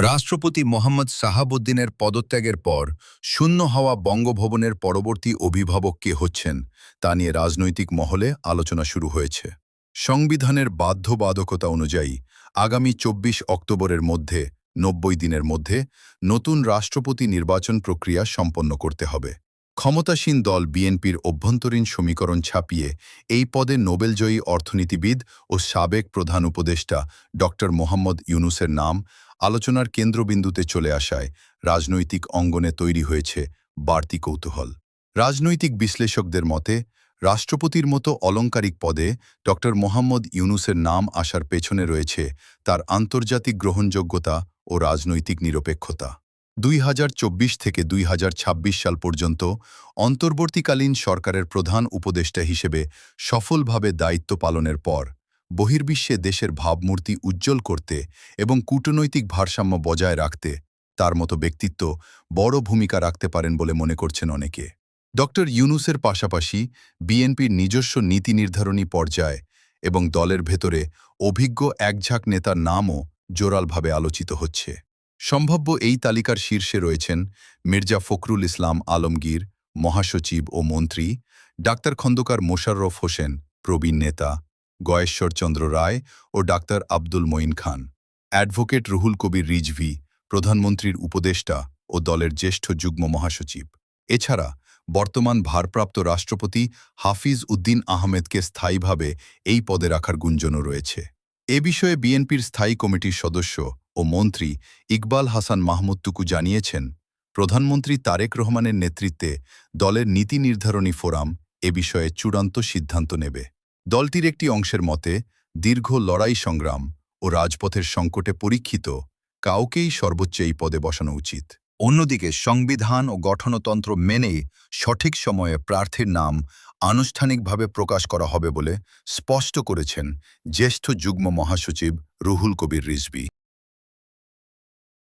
রাষ্ট্রপতি মোহাম্মদ সাহাবুদ্দিনের পদত্যাগের পর শূন্য হওয়া বঙ্গভবনের পরবর্তী অভিভাবক কে হচ্ছেন তা নিয়ে রাজনৈতিক মহলে আলোচনা শুরু হয়েছে। সংবিধানের বাধ্যবাধকতা অনুযায়ী আগামী ২৪ অক্টোবরের মধ্যে ৯০ দিনের মধ্যে নতুন রাষ্ট্রপতি নির্বাচন প্রক্রিয়া সম্পন্ন করতে হবে। ক্ষমতাসীন দল বিএনপির অভ্যন্তরীণ সমীকরণ ছাপিয়ে এই পদে নোবেলজয়ী অর্থনীতিবিদ ও সাবেক প্রধান উপদেষ্টা ড মোহাম্মদ ইউনূসের নাম আলোচনার কেন্দ্রবিন্দুতে চলে আসায় রাজনৈতিক অঙ্গনে তৈরি হয়েছে বাড়তি কৌতূহল। রাজনৈতিক বিশ্লেষকদের মতে রাষ্ট্রপতির মতো অলংকারিক পদে ড মোহাম্মদ ইউনূসের নাম আসার পেছনে রয়েছে তার আন্তর্জাতিক গ্রহণযোগ্যতা ও রাজনৈতিক নিরপেক্ষতা। ২০২৪ থেকে ২০২৬ সাল পর্যন্ত অন্তর্বর্তীকালীন সরকারের প্রধান উপদেষ্টা হিসেবে সফলভাবে দায়িত্ব পালনের পর বহির্বিশ্বে দেশের ভাবমূর্তি উজ্জ্বল করতে এবং কূটনৈতিক ভারসাম্য বজায় রাখতে তার মতো ব্যক্তিত্ব বড় ভূমিকা রাখতে পারেন বলে মনে করছেন অনেকে। ড ইউনূসের পাশাপাশি বিএনপির নিজস্ব নীতি নির্ধারণী পর্যায় এবং দলের ভেতরে অভিজ্ঞ একঝাঁক নেতার নামও জোরালভাবে আলোচিত হচ্ছে। সম্ভাব্য এই তালিকার শীর্ষে রয়েছেন মির্জা ফখরুল ইসলাম আলমগীর, মহাসচিব ও মন্ত্রী, ডাক্তার খন্দকার মোশাররফ হোসেন, প্রবীণ নেতা, গয়েশ্বরচন্দ্র রায় ও ডাক্তার আব্দুল মঈন খান, অ্যাডভোকেট রুহুল কবির রিজভী, প্রধানমন্ত্রীর উপদেষ্টা ও দলের জ্যেষ্ঠ যুগ্ম মহাসচিব। এছাড়া বর্তমান ভারপ্রাপ্ত রাষ্ট্রপতি হাফিজ উদ্দিন আহমেদকে স্থায়ীভাবে এই পদে রাখার গুঞ্জনও রয়েছে। এ বিষয়ে বিএনপির স্থায়ী কমিটির সদস্য ও মন্ত্রী ইকবাল হাসান মাহমুদ টুকু জানিয়েছেন, প্রধানমন্ত্রী তারেক রহমানের নেতৃত্বে দলের নীতি নির্ধারণী ফোরাম এ বিষয়ে চূড়ান্ত সিদ্ধান্ত নেবে। দলটির একটি অংশের মতে দীর্ঘ লড়াই সংগ্রাম ও রাজপথের সংকটে পরীক্ষিত কাউকেই সর্বোচ্চ এই পদে বসানো উচিত। অন্যদিকে সংবিধান ও গঠনতন্ত্র মেনে সঠিক সময়ে প্রার্থীর নাম আনুষ্ঠানিকভাবে প্রকাশ করা হবে বলে স্পষ্ট করেছেন জ্যেষ্ঠ যুগ্ম মহাসচিব রুহুল কবির রিজভী।